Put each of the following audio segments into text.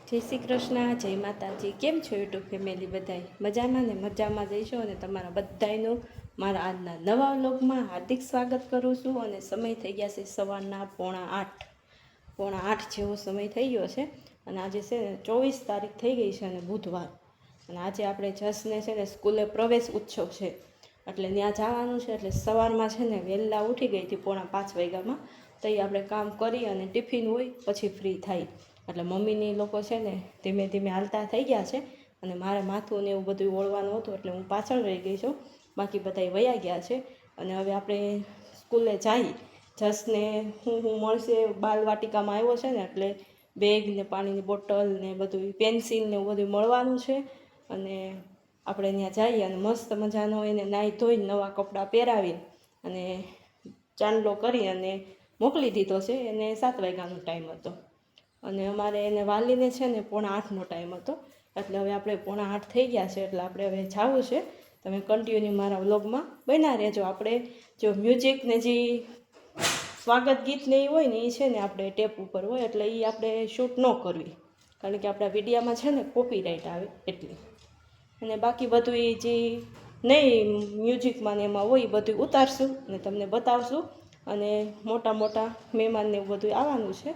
જય શ્રી કૃષ્ણ, જય માતાજી. કેમ છો યુટ્યુબ ફેમિલી બધાય? મજામાં ને મજામાં જઈશો અને તમારા બધાયનું મારા આજના નવા વ્લોગમાં હાર્દિક સ્વાગત કરું છું. અને સમય થઈ ગયા છે સવારના 7:45 જેવો સમય થઈ ગયો છે. અને આજે છે ને 24 તારીખ થઈ ગઈ છે અને બુધવાર. અને આજે આપણે જસને છે ને સ્કૂલે પ્રવેશ ઉત્સવ છે એટલે ત્યાં જવાનું છે. એટલે સવારમાં છે ને વહેલા ઉઠી ગઈ હતી 4:45 વાગ્યામાં. તો એ આપણે કામ કરી અને ટિફિન હોય પછી ફ્રી થાય. એટલે મમ્મીની લોકો છે ને ધીમે ધીમે હાલતા થઈ ગયા છે. અને મારે માથું ને એવું બધું ઓળવાનું હતું એટલે હું પાછળ રહી ગઈ છું. બાકી બધા વયા ગયા છે. અને હવે આપણે સ્કૂલે જઈ. જસને હું મળશે બાલવાટિકામાં આવ્યો છે ને એટલે બેગ ને પાણીની બોટલ ને બધું પેન્સિલ ને એવું બધું મળવાનું છે. અને આપણે ત્યાં જઈએ અને મસ્ત મજાનો એને નાહી ધોઈને નવા કપડાં પહેરાવીને અને ચાંદલો કરી અને મોકલી દીધો છે. એને 7 વાગ્યાનો ટાઈમ હતો અને અમારે એને વાલીને છે ને 7:45નો ટાઈમ હતો. એટલે હવે આપણે 7:45 થઈ ગયા છે એટલે આપણે હવે જવું છે. તમે કન્ટિન્યુ મારા વ્લોગમાં બન્યા રહેજો. આપણે જો મ્યુઝિક ને જે સ્વાગત ગીત ને એ હોય ને એ છે ને આપણે ટેપ ઉપર હોય એટલે એ આપણે શૂટ ન કરવી, કારણ કે આપણા વિડીયામાં છે ને કોપીરાઇટ આવે એટલે. અને બાકી બધું એ જે નહીં મ્યુઝિકમાં ને એમાં હોય એ બધું ઉતારશું અને તમને બતાવશું. અને મોટા મોટા મહેમાનને એવું બધું આવવાનું છે.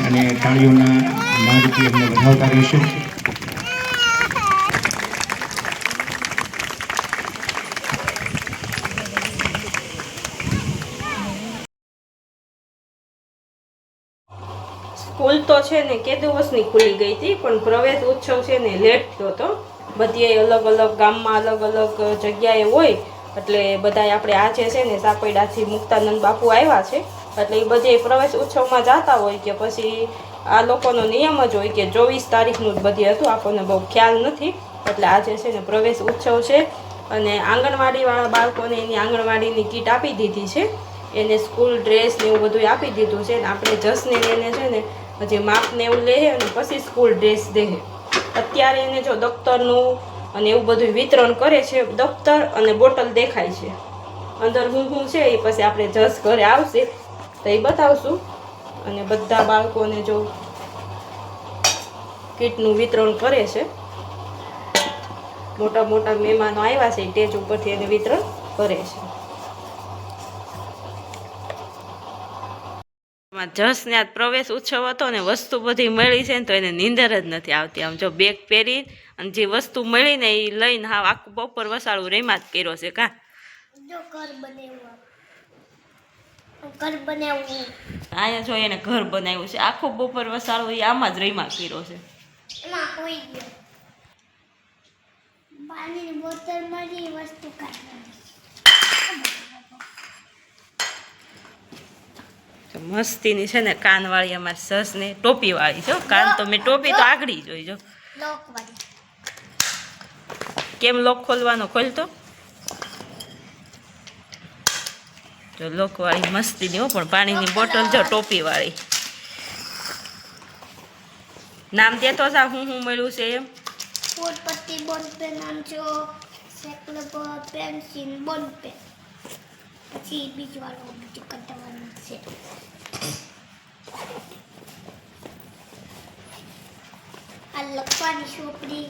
અને તાળીઓના મારથી અમને વધાવતા રહીશું. સ્કૂલ તો છે ને કે દિવસની ખુલી ગઈ હતી, પણ પ્રવેશ ઉત્સવ છે ને લેટ થયો હતો. બધી અલગ અલગ ગામમાં અલગ અલગ જગ્યાએ હોય એટલે બધા આપણે આજે છે ને સાપયડાથી મુક્તાનંદ બાપુ આવ્યા છે એટલે એ બધે પ્રવેશ ઉત્સવમાં જતા હોય કે પછી આ લોકોનો નિયમ જ હોય કે 24 તારીખનું જ બધે હતું. આપણને બહુ ખ્યાલ નથી એટલે આજે છે ને પ્રવેશ ઉત્સવ છે. અને આંગણવાડીવાળા બાળકોને એની આંગણવાડીની કીટ આપી દીધી છે. એને સ્કૂલ ડ્રેસ ને એવું બધું આપી દીધું છે. ને આપણે જસને એને છે ને હજી માપને એવું લે અને પછી સ્કૂલ ડ્રેસ દે. અત્યારે એને જો દફતરનું અને એવું બધું વિતરણ કરે છે. દફતર અને બોટલ દેખાય છે અંદર હું છે એ પછી આપણે જસ ઘરે આવશે તો એ બતાવશું. અને બધા બાળકોને જો કીટનું વિતરણ કરે છે. મોટા મોટા મહેમાનો આવ્યા છે સ્ટેજ ઉપરથી એને વિતરણ કરે છે. જસને આજ પ્રવેશ ઉત્સવ હતો ને વસ્તુ બધી મળી છે ને તો એને નીંદર જ નથી આવતી. આમ જો બેગ પહેરી અને જે વસ્તુ મળી ને એ લઈને હાવ આખું બપોર વસાળું રેમાં જ કર્યો છે. કા અહીંયા જો એને ઘર બનાવ્યું છે આખું બપોર વસાળું એ આમાં જ રેમાં કર્યો છે. મસ્તીની છે ને કાનવાળી અમારી સસ ને ટોપી વાળી છો. કાન તો મેં ટોપી તો આગળી જોઈ જો કેમ લોક ખોલવાનો ખોલતો જો લોક વાળી મસ્તીની હો. પણ પાણીની બોટલ જો ટોપી વાળી. નામ દેતો જા હું મળ્યું છે એમ. ફૂટપટ્ટી બોલપેન આમજો સેકલબર પેન્સિલ બોલપેન પછી બીજું વાળું બીજું કટાવવાનું છે. આ લખવાની ચોપડી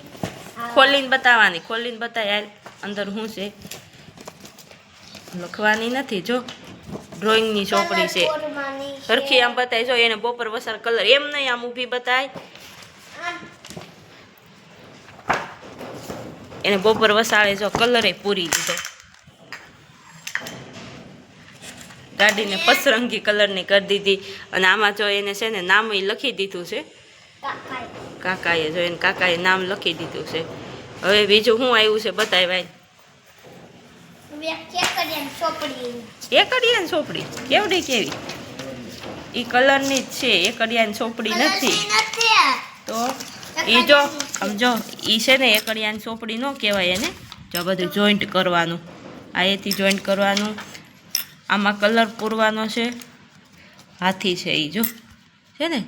ખોલીને બતાવવાની. ખોલીને બતાય અંદર શું છે. લખવાની નથી જો ડ્રોઈંગની ચોપડી છે. સરખી આમ બતાય જો એને બપોર વસાર કલર એમ નહીં આમ ઊભી બતાય. એને બપોર વસાળે જો કલરે પૂરી દીધો. ગાડીને પસરંગી કલરની કરી દીધી. અને આમાં જો એને છે ને નામ લખી દીધું છે કાકાએ. જો એને કાકાએ નામ લખી દીધું છે. હવે બીજું શું આવ્યું છે બતાય ભાઈ. કેકડિયાની ચોપડી. એકડિયાની ચોપડી કેવડી કેવી? એ કલરની જ છે, એકડિયાની ચોપડી નથી. તો એ જો સમજો એ છે ને એકડિયાની ચોપડી ન કહેવાય એને. જો બધું જોઈન્ટ કરવાનું, અહીંથી જોઈન્ટ કરવાનું, આમાં કલર પૂરવાનો છે, હાથી છે એ જો છે ને.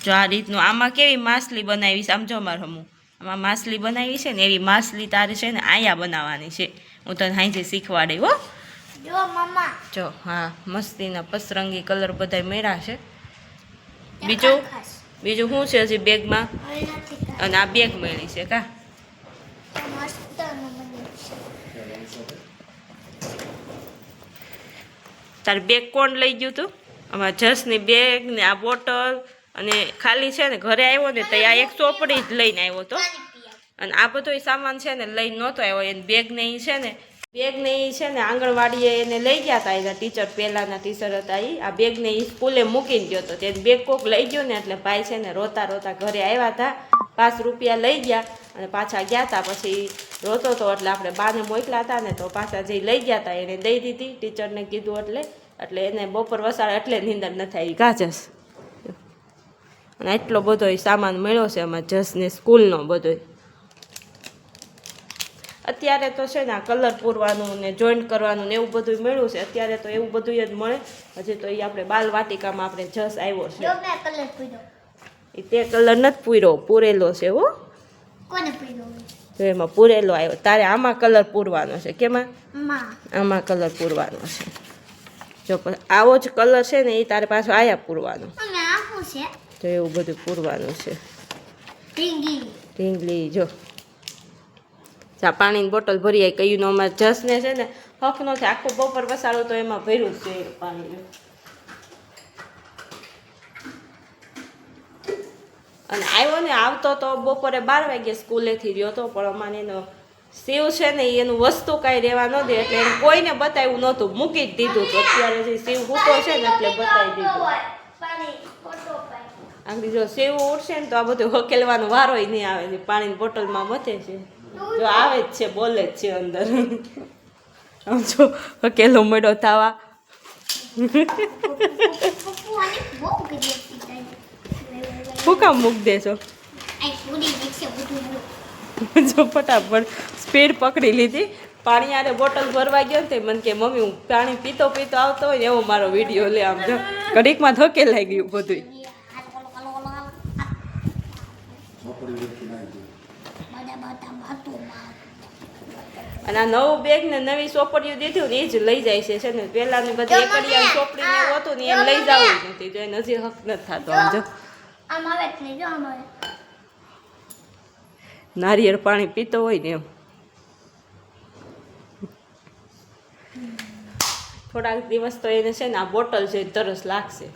જો આ રીતનું આમાં કેવી માછલી બનાવી છે, સમજો મારે હમું આમાં માછલી બનાવી છે ને એવી માછલી તારે છે ને અહીંયા બનાવવાની છે. હું તને હાંજે શીખવાડી હો. જો મમ્મા જો હા મસ્તીના પસરંગી કલર બધા મેળા છે. બીજું બીજું શું છે હજી બેગમાં? અને આ બેગ મેળી છે કા? તાર બેગ કોણ લઈ ગયું તું? આમાં જસની બેગ ને આ બોટલ અને ખાલી છે ને ઘરે આવ્યો ને તો આ એક ચોપડી જ લઈને આવ્યો તો. અને આ બધો સામાન છે ને લઈને નહોતો આવ્યો. એને બેગ ને એ છે ને આંગણવાડીએ એને લઈ ગયા હતા. એના ટીચર પહેલાંના ટીચર હતા એ. આ બેગને એ સ્કૂલે મૂકીને ગયો હતો. તેને બેગ કોક લઈ ગયો ને એટલે ભાઈ છે ને રોતા રોતા ઘરે આવ્યા હતા. 5 રૂપિયા લઈ ગયા અને પાછા ગયા હતા. પછી રોતો હતો એટલે આપણે બાને મોકલા હતા ને તો પાછા જે લઈ ગયા હતા એને દઈ દીધી. ટીચરને કીધું એટલે એને બપોર વસાડે એટલે નીંદર ન થાય ગાજસ. અને એટલો બધો સામાન મળ્યો છે આમાં જસને સ્કૂલનો બધો. અત્યારે તો છે ને આ કલર પૂરવાનું ને જોઈન્ટ કરવાનું ને એવું બધું મળ્યું છે. અત્યારે તો એવું બધું જ મળે. હજી તો એ આપણે બાલવાટિકામાં આપણે જસ આવ્યો છે. એ તે કલર નથી પૂર્યો, પૂરેલો છે હો. તો એમાં પૂરેલો આવ્યો. તારે આમાં કલર પૂરવાનો છે. કેમાં? આમાં કલર પૂરવાનો છે. જો આવો જ કલર છે ને એ તારે પાછો આયા પૂરવાનો. તો એવું બધું પૂરવાનું છે. ઢીંગલી જો ચા પાણીની બોટલ ભરી આવી. કયું અમારે જસને છે ને હક નથી આખું બપોર વસાડો તો એમાં ભર્યું છે પાણી. અને આવ્યો ને આવતો તો બપોરે 12 વાગે સ્કૂલેથી રહ્યો હતો. પણ અમારે એનો શિવ છે ને એનું વસ્તુ કાંઈ રહેવા ન દે એટલે એને કોઈને બતાવ્યું નહોતું, મૂકી જ દીધું. તો અત્યારે જે શિવ હૂતો છે ને એટલે બતાવી દીધું. આગળ જો શિવ ઉઠશે ને તો આ બધું હકેલવાનો વારો નહીં આવે. પાણીની બોટલમાં મથે છે. જો આવે જ છે, બોલે જ છે અંદર. આમ જો હકેલો મળ્યો થવા. શું કામ મૂક દેશો? જો ફટાફટ સ્પીડ પકડી લીધી. પાણી આરે બોટલ ભરવા ગયો ને મને કે મમ્મી હું પાણી પીતો પીતો આવતો હોય ને એવો મારો વિડીયો લે. આમ જો ઘડીકમાં ધકેલાઈ ગયું બધું. અને આ નવું બેગ ને નવી ચોપડીઓ દીધી ને એ જ લઈ જાય છે ને. પહેલાની બધી એકડિયા ચોપડી ને એવું હતું ને એમ લઈ જવું જ નથી. જો એને હજી હક નથી થતો. આમ જો નારિયેળ પાણી પીતો હોય ને એમ. થોડાક દિવસ તો એને છે ને આ બોટલ જોઈને તરસ લાગશે.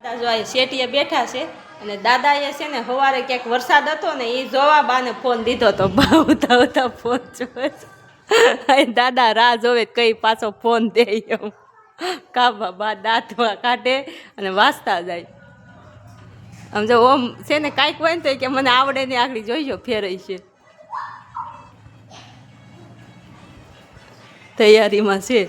દાદા જો આ શેટીએ બેઠા છે અને દાદાએ છે ને સવારે ક્યાંક વરસાદ હતો ને એ જોવા બાને ફોન દીધો તો બા ઉતા ઉતા ફોન જોવે છે. દાદા રાહ જોવે કઈ પાછો ફોન દે એમ. કાબા બા દાંતમાં કાઢે અને વાંચતા જાય. આમ જો ઓમ છે ને કાંઈક હોય ને તો કે મને આવડે ને આગળ જોઈજો ફેરઈ છે. તૈયારીમાં છે.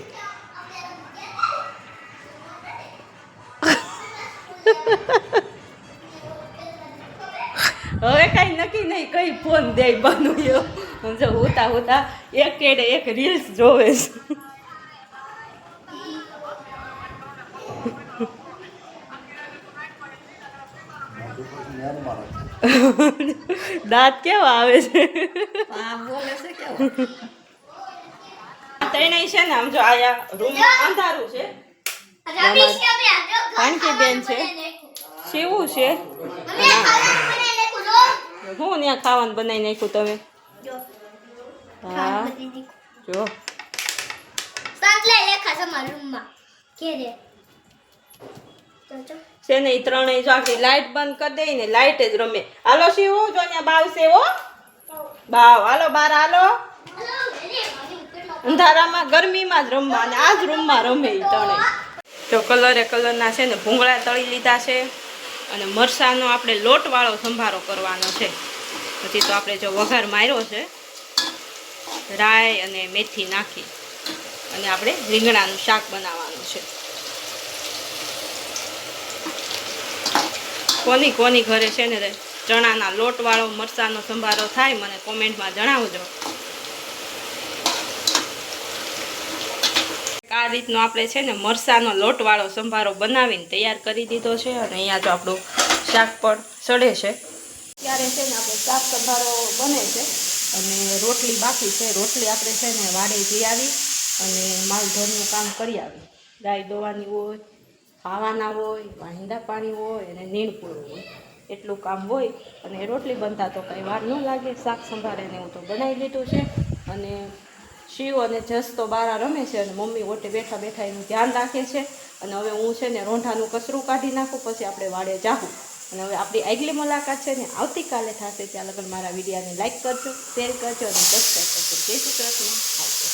હવે કઈ નક્કી નહીં કઈ ફોન દે બનું એવું. જો હોતા હોતા એક કેડે એક રીલ્સ જોવે છે. દાંત કેવા આવે છે. ત્રણેય છે ને આમ જો આયા રૂમમાં અંધારું છે. કાનકી બેન છે, શેવું છે. હું ત્યાં ખાવાનું બનાવી નાખ્યું તમે? હા જો છે ને એ ત્રણેય જો આખી લાઈટ બંધ કરી દઈ ને લાઈટ જ રમે. હાલો શિવું જો ત્યાં બાવ છે હો. બાવ હાલો બાર હાલો. અંધારામાં ગરમીમાં જ રમવા અને આ જ રૂમમાં રમે એ ત્રણેય. તો કલરના છે ને ભૂંગળા તળી લીધા છે અને મરસાનો આપણે લોટવાળો સંભારો કરવાનો છે. પછી તો આપણે જો વઘાર માર્યો છે રાઈ અને મેથી નાખી અને આપણે રીંગણાનું શાક બનાવવાનું છે. કોની ઘરે છે ને ચણાના લોટવાળો મરચાંનો સંભારો થાય મને કોમેન્ટમાં જણાવજો. આ રીતનો આપણે છે ને મરચાંનો લોટવાળો સંભારો બનાવીને તૈયાર કરી દીધો છે અને અહીંયા જો આપણું શાક પણ સડે છે. ત્યારે છે ને આપણે શાક સંભારો બને છે અને રોટલી બાકી છે. રોટલી આપણે છે ને વાડે જઈ આવી અને માલઢોરનું કામ કરી આવી. ગાય દોવાની હોય, ખાવાના હોય, વાહિંદા પાણી હોય અને નીણપૂરું હોય, એટલું કામ હોય અને રોટલી બનતા તો કંઈ વાર ન લાગે. શાક સંભારેને એવું તો બનાવી લીધું છે અને શિવ અને જસ તો બારા રમે છે અને મમ્મી ઓટે બેઠા બેઠા એનું ધ્યાન રાખે છે અને હવે હું છે ને રોંઢાનું કચરું કાઢી નાખું, પછી આપણે વાડે જાઉં. અને હવે આપણી આગલી મુલાકાત છે ને આવતીકાલે થશે. ત્યાં લગન મારા વિડીયોને લાઈક કરજો, શેર કરજો અને સબસ્ક્રાઈબ કરજો. જય શ્રી કૃષ્ણ. આવજો.